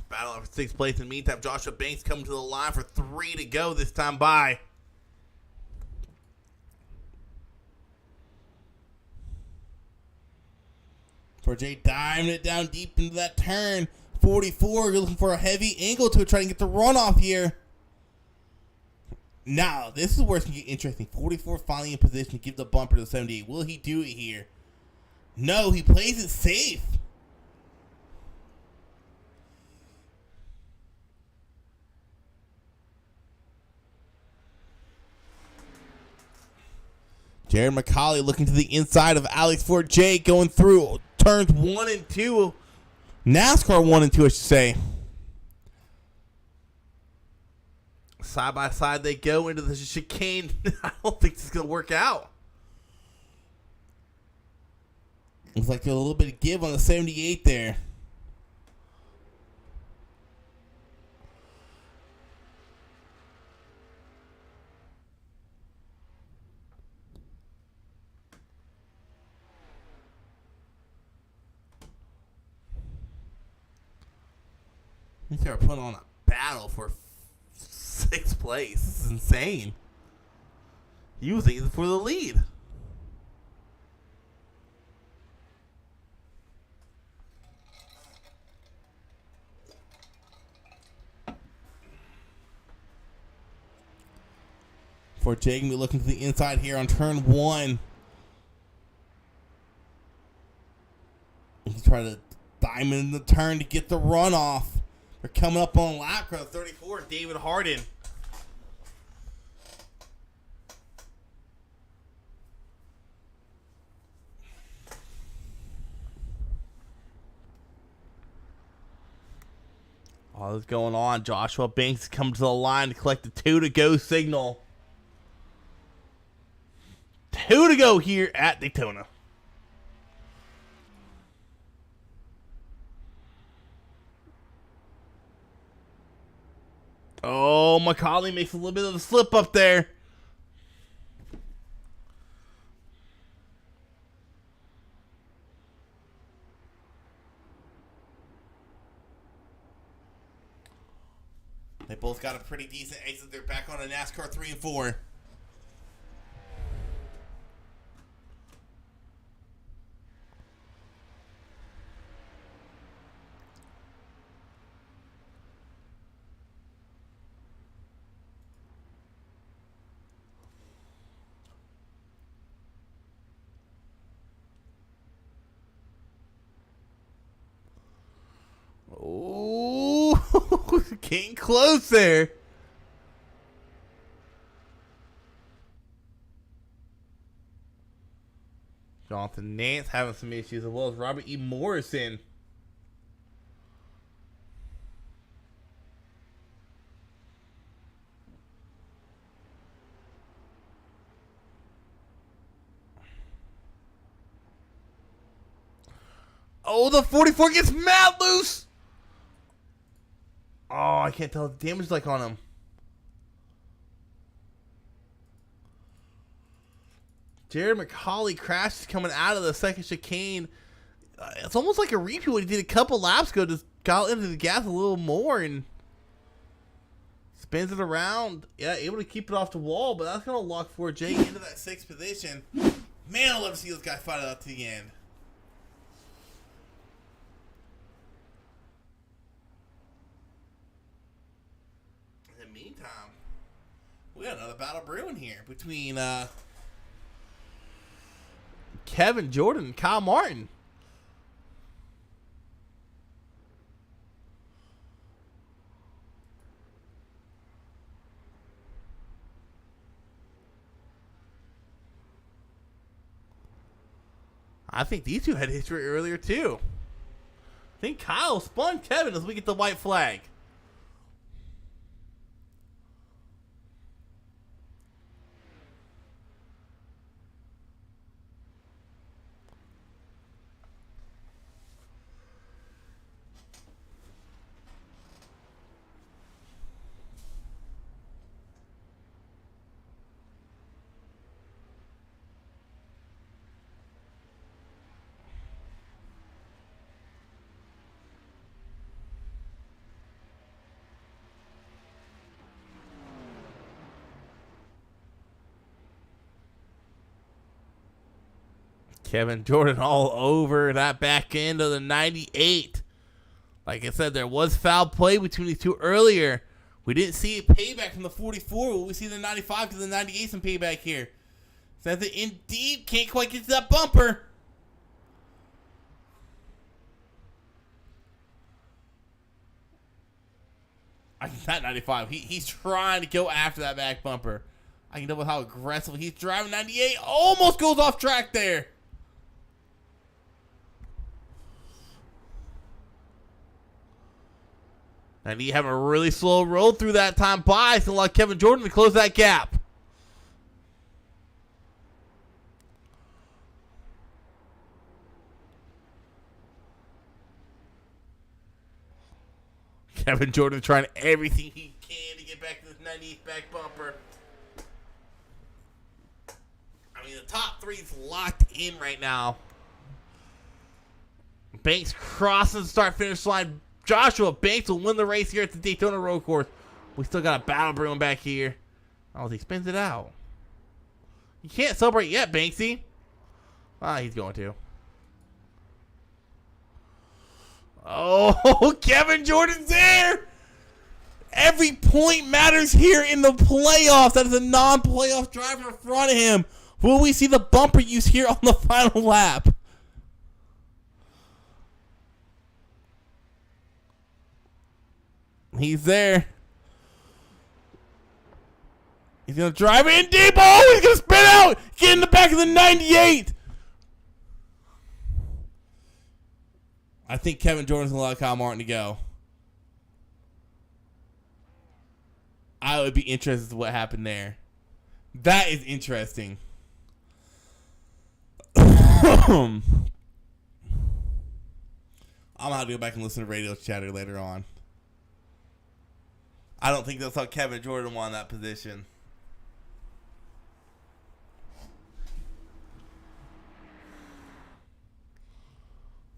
Battle for 6th place. In the meantime, Joshua Banks coming to the line for 3 to go this time by. For Jay diving it down deep into that turn. 44, you're looking for a heavy angle to try and get the runoff here. Now, this is where it's going to get interesting. 44 finally in position to give the bumper to 78. Will he do it here? No, he plays it safe. Jared McCauley looking to the inside of Alex Fort J, going through turns 1 and 2. NASCAR 1 and 2, I should say. Side by side they go into the chicane. I don't think this is going to work out. Looks like there's a little bit of give on the 78 there. I think they're putting on a battle for 6th place. This is insane. Using for the lead. For Jake, we looking to the inside here on turn 1. He's trying to diamond in the turn to get the run off. They're coming up on lap crowd 34, David Harden. All this going on. Joshua Banks coming to the line to collect the 2 to go signal. 2 to go here at Daytona. Oh, McCauley makes a little bit of a slip up there. They both got a pretty decent exit. They're back on a NASCAR 3 and 4. Oh, getting close there. Jonathan Nance having some issues, as well as Robert E. Morrison. Oh, the 44 gets mad loose. Oh, I can't tell the damage like on him. Jared McCauley crashes coming out of the second chicane. It's almost like a repeat what he did a couple laps ago. Just got into the gas a little more and spins it around. Yeah, able to keep it off the wall, but that's going to lock 4J into that 6th position. Man, I love to see this guy fight it out to the end. In the meantime, we got another battle brewing here between Kevin Jordan and Kyle Martin. I think these two had history earlier too. I think Kyle spun Kevin as we get the white flag. Kevin Jordan all over that back end of the 98. Like I said, there was foul play between these two earlier. We didn't see a payback from the 44. But we see the 95 to the 98 some payback here. Says it in deep. Can't quite get to that bumper. Not 95. He's trying to go after that back bumper. I can tell with how aggressive he's driving. 98 almost goes off track there. And he having a really slow roll through that time by. So like Kevin Jordan to close that gap. Kevin Jordan trying everything he can to get back to the 98th back bumper. I mean, the top three is locked in right now. Banks crossing the start-finish line. Joshua Banks will win the race here at the Daytona Road Course. We still got a battle brewing back here. Oh, he spins it out. You can't celebrate yet, Banksy. Ah, he's going to. Oh, Kevin Jordan's there. Every point matters here in the playoffs. That is a non-playoff driver in front of him. Will we see the bumper use here on the final lap? He's there. He's going to drive it in deep. Oh, he's going to spin out. Get in the back of the 98. I think Kevin Jordan's going to allow Kyle Martin to go. I would be interested in what happened there. That is interesting. I'm going to have to go back and listen to radio chatter later on. I don't think that's how Kevin Jordan won that position.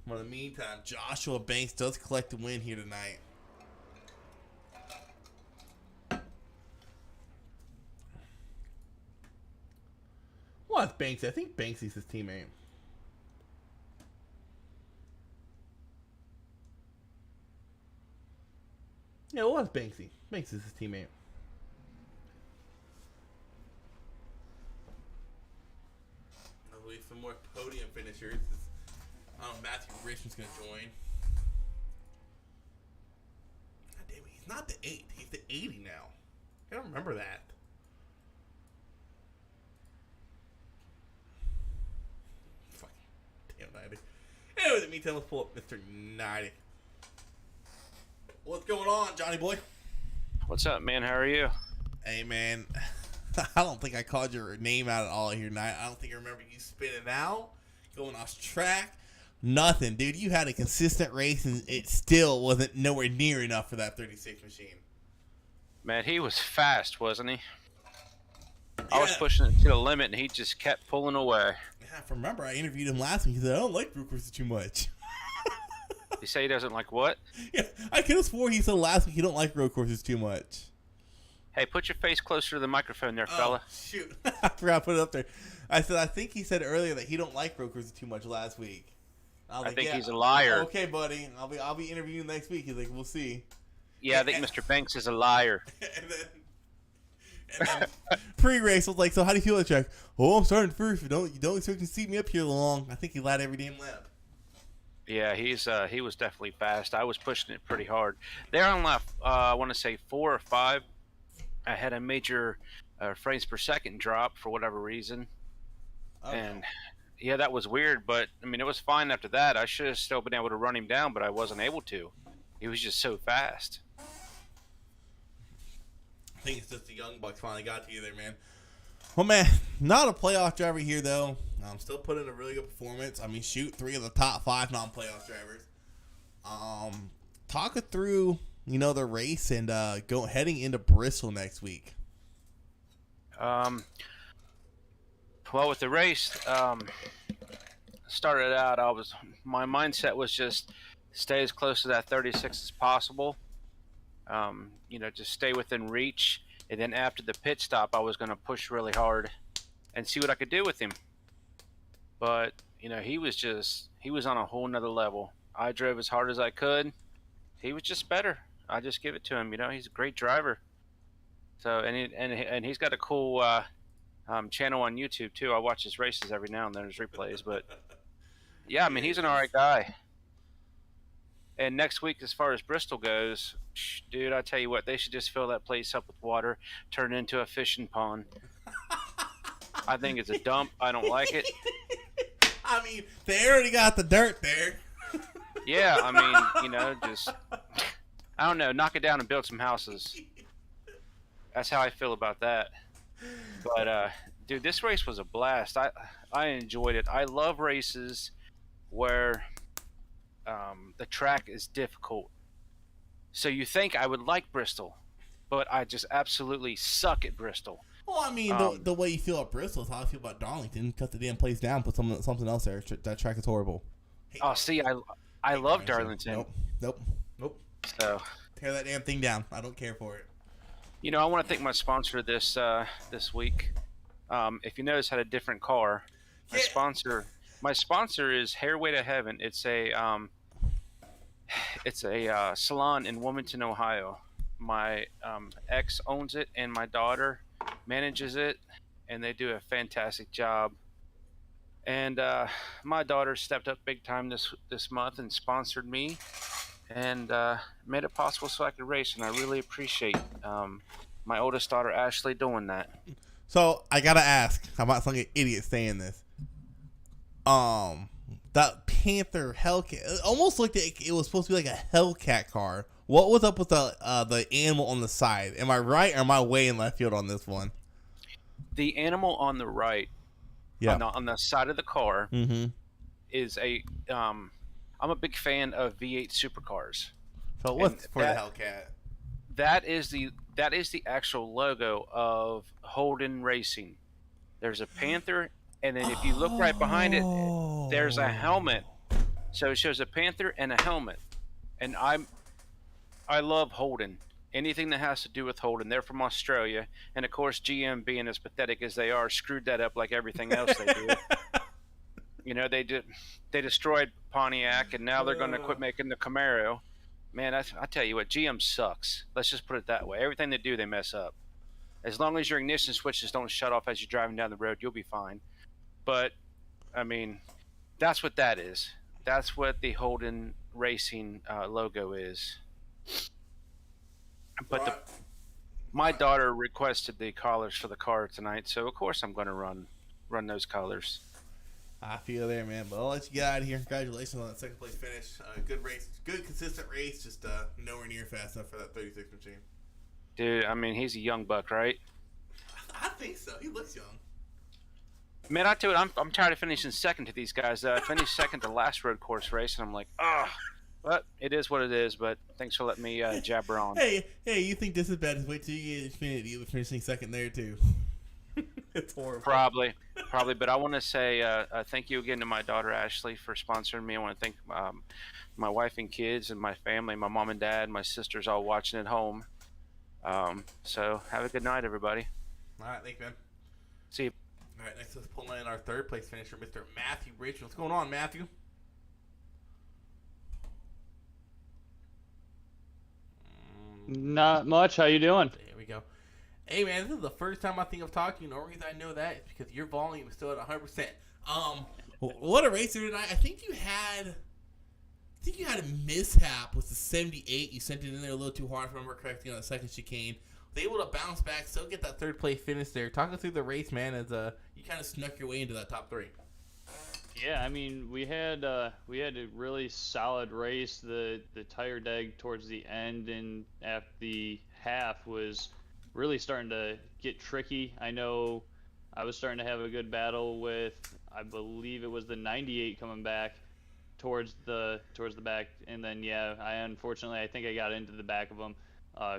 But in the meantime, Joshua Banks does collect the win here tonight. Well, it's Banksy. I think Banksy's his teammate. Yeah, it was Banksy. Banksy's his teammate. There'll be some more podium finishers. Matthew Richmond's going to join. God damn it, he's not the 8. He's the 80 now. I don't remember that. Fucking damn 90. Anyway, in the meantime, let's pull up Mr. 90. What's going on, Johnny boy? What's up, man? How are you? Hey, man. I don't think I called your name out at all here tonight. I don't think I remember you spinning out, going off track. Nothing, dude. You had a consistent race, and it still wasn't nowhere near enough for that 36 machine. Man, he was fast, wasn't he? I was pushing it to the limit, and he just kept pulling away. Yeah, if I remember, I interviewed him last week. He said, I don't like road courses too much. You say he doesn't like what? Yeah, I could have swore he said last week he don't like road courses too much. Hey, put your face closer to the microphone there, fella. Shoot. I forgot to put it up there. I think he said earlier that he don't like road courses too much last week. I think he's a liar. Okay, buddy. I'll be interviewing next week. He's like, we'll see. Yeah, I think Mr. Banks is a liar. and then pre-race was like, so how do you feel at the track? Oh, I'm starting first. You don't expect to see me up here long. I think he lied every damn lap. Yeah, he was definitely fast. I was pushing it pretty hard. There on lap, I want to say 4 or 5. I had a major frames per second drop for whatever reason. Okay. And yeah, that was weird, but I mean, it was fine after that. I should have still been able to run him down, but I wasn't able to. He was just so fast. I think it's just the young bucks finally got to you there, man. Well, man, not a playoff driver here, though. I'm still putting in a really good performance. I mean, shoot, 3 of the top 5 non-playoff drivers. Talk it through, the race and heading into Bristol next week. Well, with the race, started out, my mindset was just stay as close to that 36 as possible. Just stay within reach. And then after the pit stop, I was going to push really hard and see what I could do with him. But, he was on a whole nother level. I drove as hard as I could. He was just better. I just give it to him. He's a great driver. So, and he's got a cool channel on YouTube too. I watch his races every now and then, his replays. But yeah, I mean, he's an all right guy. And next week, as far as Bristol goes, dude, I tell you what, they should just fill that place up with water, turn it into a fishing pond. I think it's a dump. I don't like it. I mean, they already got the dirt there. Yeah, I mean, I don't know, knock it down and build some houses. That's how I feel about that. But, dude, this race was a blast. I enjoyed it. I love races where the track is difficult. So you think I would like Bristol, but I just absolutely suck at Bristol. Well, I mean, the way you feel at Bristol is how I feel about Darlington. Cut the damn place down, put something else there. That track is horrible. See, I love Darlington. Nope. So tear that damn thing down. I don't care for it. I want to thank my sponsor this week. If you notice, I had a different car. My sponsor is Hairway to Heaven. It's a salon in Wilmington, Ohio. My ex owns it, and my daughter manages it, and they do a fantastic job. And my daughter stepped up big time this month and sponsored me, and made it possible so I could race. And I really appreciate my oldest daughter Ashley doing that. So I gotta ask, I'm not some idiot saying this. That Panther Hellcat, it almost looked like it was supposed to be like a Hellcat car. What was up with the animal on the side? Am I right, or am I way in left field on this one? The animal on the right, on the side of the car, is a. I'm a big fan of V8 supercars. So what's for the Hellcat? That is the actual logo of Holden Racing. There's a Panther, and then if you look right behind it, there's a helmet. So it shows a Panther and a helmet. And I love Holden. Anything that has to do with Holden. They're from Australia, and of course GM, being as pathetic as they are, screwed that up like everything else they do. They destroyed Pontiac, and now they're going to quit making the Camaro. Man, I tell you what, GM sucks. Let's just put it that way. Everything they do, they mess up. As long as your ignition switches don't shut off as you're driving down the road, you'll be fine. But, I mean, that's what that is. That's what the Holden Racing logo is. But my daughter requested the colors for the car tonight, so of course I'm going to run those colors. I feel there, man. But I'll let you get out of here. Congratulations on that second place finish. Good race, good consistent race. Just nowhere near fast enough for that 36 machine. Dude, I mean, he's a young buck, right? I think so. He looks young. Man, I tell you, I'm tired of finishing second to these guys. I finished second the last road course race, and I'm like, but it is what it is. But thanks for letting me jabber on. Hey, you think this is bad? Just wait till you get Xfinity. You'll be finishing second there too. It's horrible. Probably. But I want to say thank you again to my daughter Ashley for sponsoring me. I want to thank my wife and kids and my family, my mom and dad, my sisters all watching at home. So have a good night, everybody. All right, thanks, man. See you. All right, next let's pull in our third place finisher, Mr. Matthew Rich. What's going on, Matthew? Not much. How you doing? There we go. Hey, man, this is the first time I think I've talked to you. The only reason I know that is because your volume is still at 100%. What a racer tonight. I think you had a mishap with the 78. You sent it in there a little too hard, if I remember correctly, on the second chicane. Was able to bounce back, still get that third place finish there. Talk us through the race, man, as you kind of snuck your way into that top 3. Yeah, I mean, we had a really solid race. The tire deg towards the end and at the half was really starting to get tricky. I know I was starting to have a good battle with, I believe it was the 98 coming back towards the back, and then I think I got into the back of him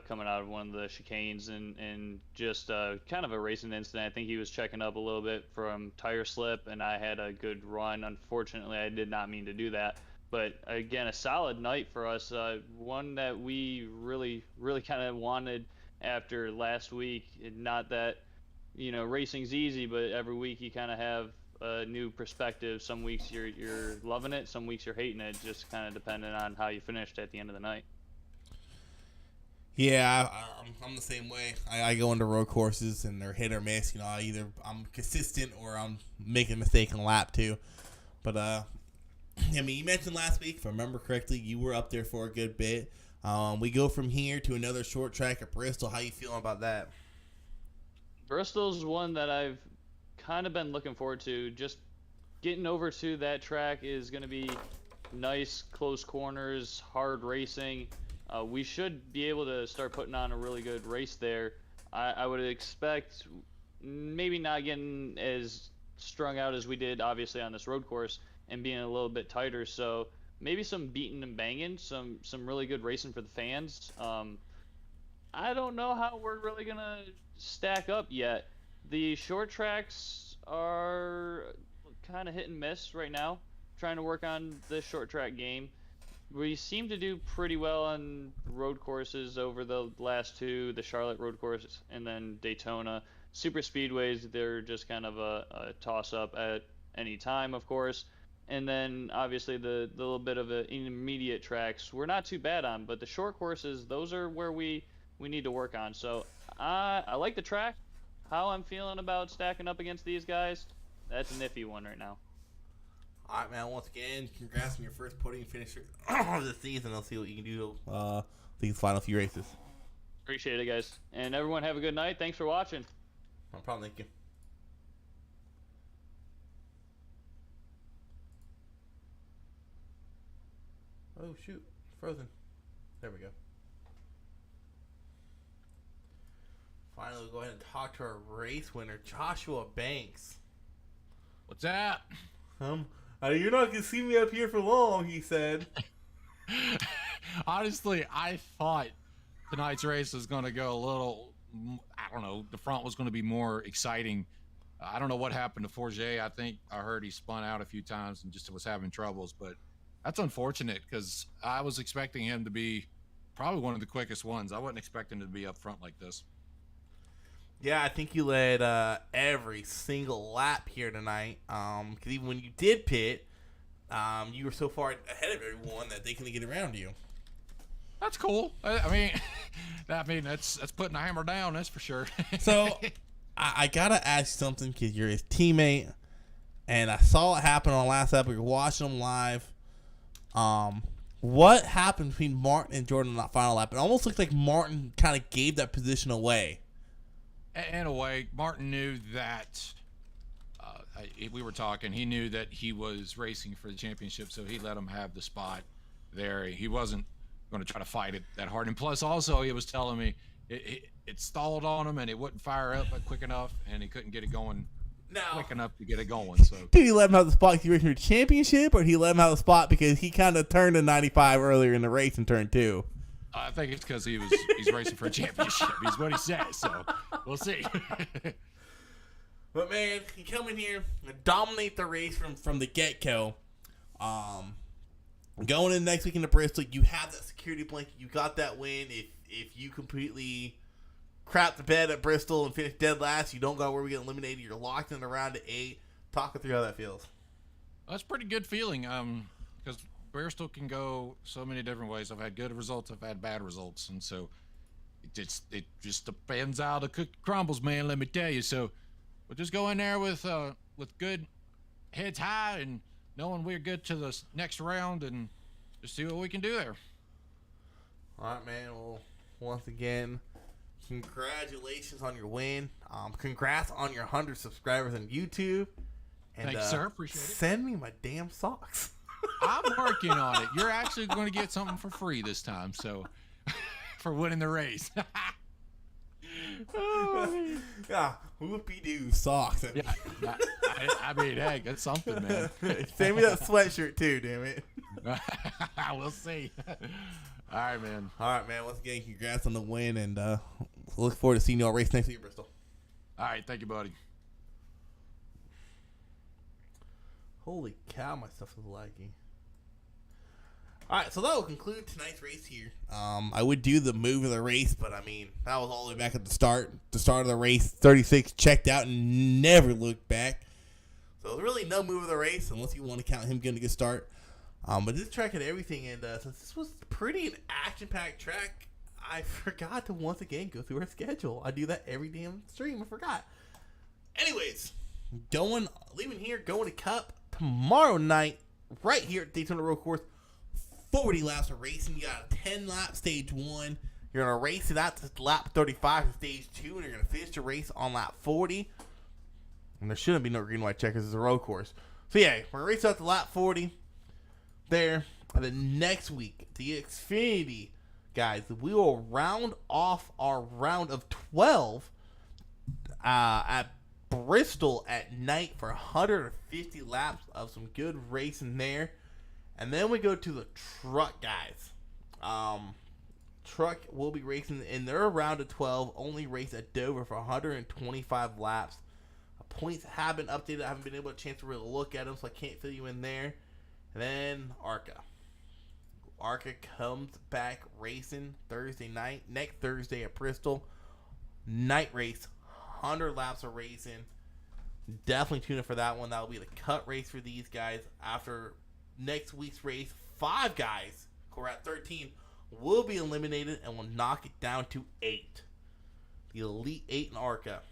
coming out of one of the chicanes, and just kind of a racing incident. I think he was checking up a little bit from tire slip, and I had a good run. Unfortunately, I did not mean to do that. But again, a solid night for us, one that we really kind of wanted after last week. Not that, racing's easy, but every week you kind of have a new perspective. Some weeks you're loving it, some weeks you're hating it, just kind of depending on how you finished at the end of the night. Yeah, I'm the same way. I go into road courses and they're hit or miss. Either I'm consistent or I'm making a mistake on lap 2. But I mean, you mentioned last week, if I remember correctly, you were up there for a good bit. We go from here to another short track at Bristol. How you feeling about that? Bristol's one that I've kind of been looking forward to. Just getting over to that track is going to be nice, close corners, hard racing. We should be able to start putting on a really good race there. I would expect maybe not getting as strung out as we did, obviously, on this road course, and being a little bit tighter. So maybe some beating and banging, some really good racing for the fans. I don't know how we're really going to stack up yet. The short tracks are kind of hit and miss right now, trying to work on the short track game. We seem to do pretty well on road courses over the last 2, the Charlotte road course and then Daytona. Super speedways, they're just kind of a toss-up at any time, of course. And then, obviously, the little bit of the intermediate tracks we're not too bad on. But the short courses, those are where we need to work on. So I like the track. How I'm feeling about stacking up against these guys, that's an iffy one right now. All right, man. Once again, congrats on your first podium finisher of the season. I'll see what you can do these final few races. Appreciate it, guys. And everyone have a good night. Thanks for watching. No problem. Thank you. Oh, shoot. Frozen. There we go. Finally, we'll go ahead and talk to our race winner, Joshua Banks. What's that? You're not going to see me up here for long, he said. Honestly, I thought tonight's race was going to go a little, I don't know, the front was going to be more exciting. I don't know what happened to Forget. I think I heard he spun out a few times and just was having troubles, but that's unfortunate because I was expecting him to be probably one of the quickest ones. I wasn't expecting him to be up front like this. Yeah, I think you led every single lap here tonight. Because even when you did pit, you were so far ahead of everyone that they couldn't get around you. That's cool. I mean, that's putting a hammer down. That's for sure. So I gotta ask you something because you're his teammate, and I saw it happen on the last lap. We were watching him live. What happened between Martin and Jordan on that final lap? It almost looked like Martin kind of gave that position away. In a way, Martin knew that we were talking. He knew that he was racing for the championship, so he let him have the spot there. He wasn't going to try to fight it that hard. And plus, also, he was telling me it stalled on him and it wouldn't fire up quick enough, and he couldn't get it going quick enough to get it going. So did he let him have the spot because he raced for the championship, or did he let him have the spot because he kind of turned to 95 earlier in the race and turned 2? I think it's because he's racing for a championship. Is what he says. So we'll see. But man, you come in here and dominate the race from the get-go. Going in next week into Bristol, you have that security blanket. You got that win. If you completely crap the bed at Bristol and finish dead last, you don't go where we get eliminated. You're locked in the round of 8. Talk us through how that feels. That's a pretty good feeling. Because Bristol can go so many different ways. I've had good results. I've had bad results, and so it just depends how the cookie crumbles, man. Let me tell you. So we'll just go in there with good heads high and knowing we're good to the next round, and just see what we can do there. All right, man. Well, once again, congratulations on your win. Congrats on your 100 subscribers on YouTube. And, Thanks, sir. Appreciate it. Send me my damn socks. I'm working on it. You're actually going to get something for free this time, so for winning the race. Yeah, whoopie-doo socks. Yeah, I mean, hey, that's something, man. Send me that sweatshirt too, damn it. We'll see. All right, man. All right, man. Once again, congrats on the win, and look forward to seeing you all race next week at Bristol. All right, thank you, buddy. Holy cow, my stuff is laggy. Alright, so that will conclude tonight's race here. I would do the move of the race, but I mean, that was all the way back at the start. The start of the race, 36 checked out and never looked back. So there's really no move of the race, unless you want to count him getting a good start. But this track had everything, and since this was pretty an action-packed track, I forgot to once again go through our schedule. I do that every damn stream, I forgot. Anyways, leaving here, going to Cup tomorrow night, right here at Daytona Road Course. 40 laps of racing. You got a 10-lap stage 1. You're going to race it out to lap 35 in stage 2, and you're going to finish the race on lap 40. And there shouldn't be no green white checkers. It's a road course. So yeah, we're going to race out to lap 40 there. And then next week, the Xfinity guys, we will round off our round of 12 at Bristol at night for 150 laps of some good racing there. And then we go to the truck guys. Truck will be racing in their round of 12, only race at Dover for 125 laps. Points have been updated. I haven't been able to chance to really look at them, so I can't fill you in there. And then Arca. Arca comes back racing Thursday night, next Thursday at Bristol. Night race, 100 laps of racing. Definitely tune in for that one. That will be the cut race for these guys. After next week's race, 5 guys, who are at 13, will be eliminated and will knock it down to 8. The Elite 8 in Arca.